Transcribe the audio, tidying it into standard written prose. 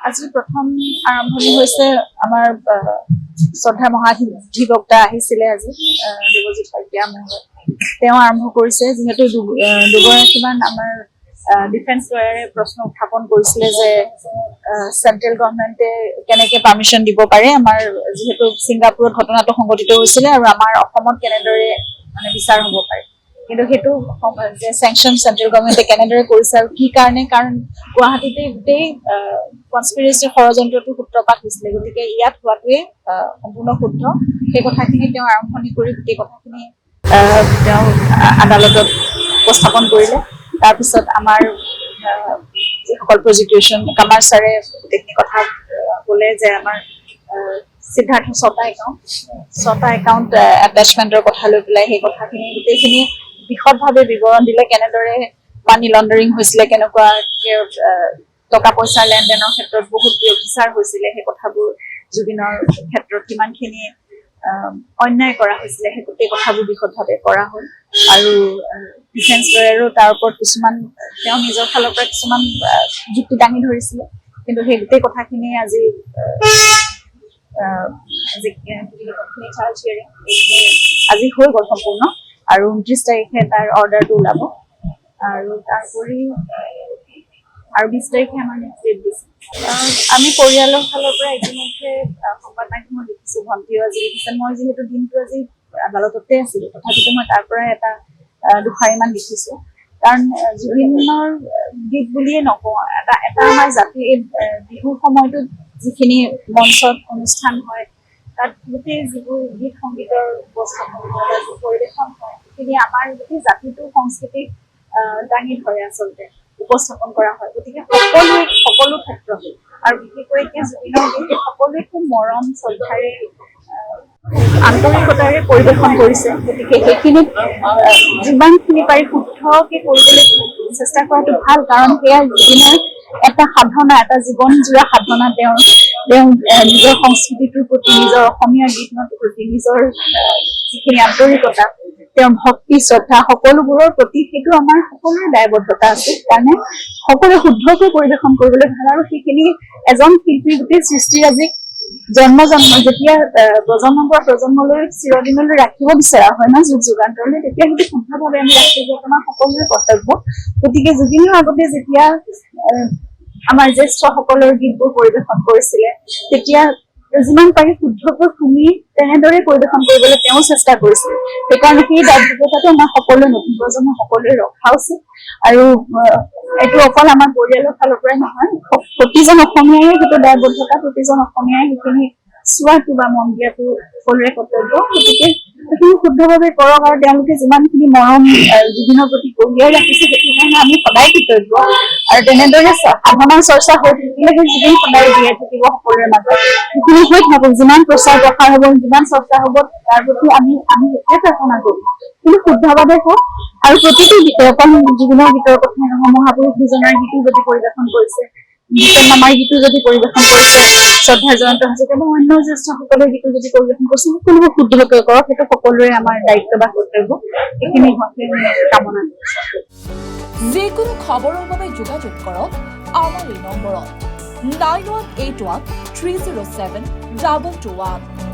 আজি প্ৰথম আৰম্ভণি হৈছে আমাৰ শ্ৰদ্ধা মহাধিবক্তা আহিছিলে আজি দেৱজিৎ শইকীয়া মহোদয়। তেওঁ আৰম্ভ কৰিছে, যিহেতু দুগৰাকীমান আমাৰ ডিফেন্স লয়াৰে প্ৰশ্ন উত্থাপন কৰিছিলে যে চেন্ট্ৰেল গভৰ্ণমেণ্টে কেনেকে পাৰ্মিশ্যন দিব পাৰে, আমাৰ যিহেতু ছিংগাপুৰত ঘটনাটো সংঘটিত হৈছিলে আৰু আমাৰ অসমত কেনেদৰে মানে বিচাৰ হ'ব পাৰে। কিন্তু সেইটো যে চেংচন চেন্ট্ৰেল গভৰ্ণমেণ্টে কেনেদৰে কৰিছে আৰু কি কাৰণে, কাৰণ গুৱাহাটীতে গোটেই কনস্পিৰেচিৰ ষড়যন্ত্ৰটোৰ সূত্ৰপাত হৈছিলে, গতিকে ইয়াত হোৱাটোৱে সম্পূৰ্ণ শুদ্ধ। সেই কথাখিনি তেওঁ আৰম্ভণি কৰি গোটেই কথাখিনি তেওঁ আদালতত উপস্থাপন কৰিলে। তাৰপিছত আমাৰ যিসকল প্ৰজিকিউশ্যন কামাৰ ছাৰে গোটেইখিনি কথা ক'লে যে আমাৰ সিদ্ধাৰ্থ ছটা একাউণ্ট এটেচমেণ্টৰ কথা লৈ পেলাই সেই কথাখিনি গোটেইখিনি বিশদভাৱে বিৱৰণ দিলে, কেনেদৰে মানি লণ্ডাৰিং হৈছিলে, কেনেকুৱাকে টকা পইচাৰ লেনদেনৰ ক্ষেত্ৰত বহুত ব্যভিচাৰ হৈছিলে, সেই কথাবোৰ জুবিনৰ ক্ষেত্ৰত কিমানখিনি অন্যায় কৰা হৈছিলে, সেই গোটেই কথাবোৰ বিশদভাৱে কৰা হ'ল। আৰু ডিফেন্স লয়াৰো তাৰ ওপৰত কিছুমান তেওঁ নিজৰ ফালৰ পৰা কিছুমান যুক্তি দাঙি ধৰিছিলে, কিন্তু সেই গোটেই কথাখিনি আজি আজি হৈ গ'ল সম্পূৰ্ণ, আৰু 29 তাৰিখে তাৰ অৰ্ডাৰটো ওলাব। আৰু তাৰোপৰি আৰু 20 তাৰিখে আমাৰ নেক্সট ডেট দিছে। আমি পৰিয়ালৰ ফালৰ পৰা ইতিমধ্যে সংবাদ মাধ্যমত দেখিছো, ভণ্টিও আজি দেখিছে। মই যিহেতু দিনটো আজি আদালততে আছিলো, তথাপিতো মই তাৰ পৰা এটা দুষাৰিমান দেখিছো। কাৰণ জুবিনৰ গীত বুলিয়ে নকওঁ, এটা আমাৰ জাতিৰ বিহুৰ সময়টোত যিখিনি মঞ্চত অনুষ্ঠান হয়, তাত গোটেই যিবোৰ গীত সংগীতৰ উপস্থাপন হয় বা যি পৰিৱেশন হয়, সেইখিনি আমাৰ গোটেই জাতিটোৰ সংস্কৃতিক দাঙি ধৰে, আচলতে উপস্থাপন কৰা হয়। গতিকে সকলো ক্ষেত্ৰত আৰু বিশেষকৈ এতিয়া জুবিনৰ গীত সকলোৱে খুব মৰম শ্ৰদ্ধাৰে আন্তৰিকতাৰে পৰিৱেশন কৰিছে। গতিকে সেইখিনিত যিমানখিনি পাৰি শুদ্ধকে কৰিবলৈ চেষ্টা কৰাটো ভাল, কাৰণ সেয়া জুবিনৰ এটা সাধনা, এটা জীৱন জোৰা সাধনা। তেওঁ নিজৰ সংস্কৃতিটোৰ প্ৰতি, নিজৰ অসমীয়া গীতৰ প্ৰতি নিজৰ যিখিনি আন্তৰিকতা, তেওঁৰ ভক্তি শ্ৰদ্ধা সকলোবোৰৰ প্ৰতি, সেইটো আমাৰ সকলোৰে দায়বদ্ধতা আছে। কাৰণে সকলোৱে শুদ্ধকৈ পৰিৱেশন কৰিবলৈ ভাল, আৰু সেইখিনি এজন শিল্পীৰ গোটেই সৃষ্টিৰাজিক জন্ম যেতিয়া প্ৰজন্মৰ পৰা প্ৰজন্মলৈ চিৰদিনলৈ ৰাখিব বিচৰা হয় না, যুগ যুগান্তৰলৈ, তেতিয়া সেইটো শুদ্ধভাৱে আমি ৰাখিব আমাৰ সকলোৰে কৰ্তব্য। গতিকে জুবিনৰ আগতে যেতিয়া আমাৰ জ্যেষ্ঠসকলৰ গীতবোৰ পৰিৱেশন কৰিছিলে, তেতিয়া যিমান পাৰি শুদ্ধকৈ শুনি তেনেদৰে পৰিৱেশন কৰিবলৈ তেওঁ চেষ্টা কৰিছিল। সেইকাৰণে সেই দায়বদ্ধতাটো আমাৰ সকলোৱে নতুন প্ৰজন্মৰ সকলোৱে ৰখা উচিত। আৰু এইটো অকল আমাৰ পৰিয়ালৰ ফালৰ পৰাই নহয়, প্ৰতিজন অসমীয়াৰে সেইটো দায়বদ্ধতা, প্ৰতিজন অসমীয়াই সেইখিনি চোৱাটো বা মন দিয়াটো সকলোৰে কৰ্তব্য। গতিকে সেইখিনি শুদ্ধভাৱে কৰক, আৰু তেওঁলোকে যিমানখিনি মৰম জুবিনৰ প্ৰতি কঢ়িয়াই ৰাখিছে, সেইটো কাৰণে আমি সদায় কৃতজ্ঞ। আৰু তেনেদৰে সাধনাৰ চৰ্চা হৈ থাকিলে সেই জুবিন সদায় জীয়াই থাকিব সকলোৰে মাজত। সেইখিনি হৈ থাকক, যিমান প্ৰচাৰ প্ৰসাৰ হ'ব, যিমান চৰ্চা হ'ব, তাৰ প্ৰতি আমি সেইটোৱে প্ৰাৰ্থনা কৰোঁ, কিন্তু শুদ্ধভাৱে হওক। আৰু প্ৰতিটো গীতে, অকল জুবিনৰ গীতৰ কথাই নহয়, মহাপুৰুষ দুজনাৰ গীতো যদি পৰিৱেশন কৰিছে, গীতৰ মামাৰ গীতো যদি পৰিৱেশন কৰিছে, শ্ৰদ্ধাৰ জয়ন্ত হাজৰিকা বা অন্য জ্যেষ্ঠসকলৰ গীতো যদি পৰিৱেশন কৰিছে, সকলোবোৰ শুদ্ধকৈ কৰক। সেইটো সকলোৰে আমাৰ দায়িত্ব বা কৰ্তব্য। সেইখিনি হোৱাকে কামনা কৰিছোঁ। যিকোনো খবৰৰ বাবে যোগাযোগ কৰক আমাৰ এই নম্বৰত 9181 307 2221।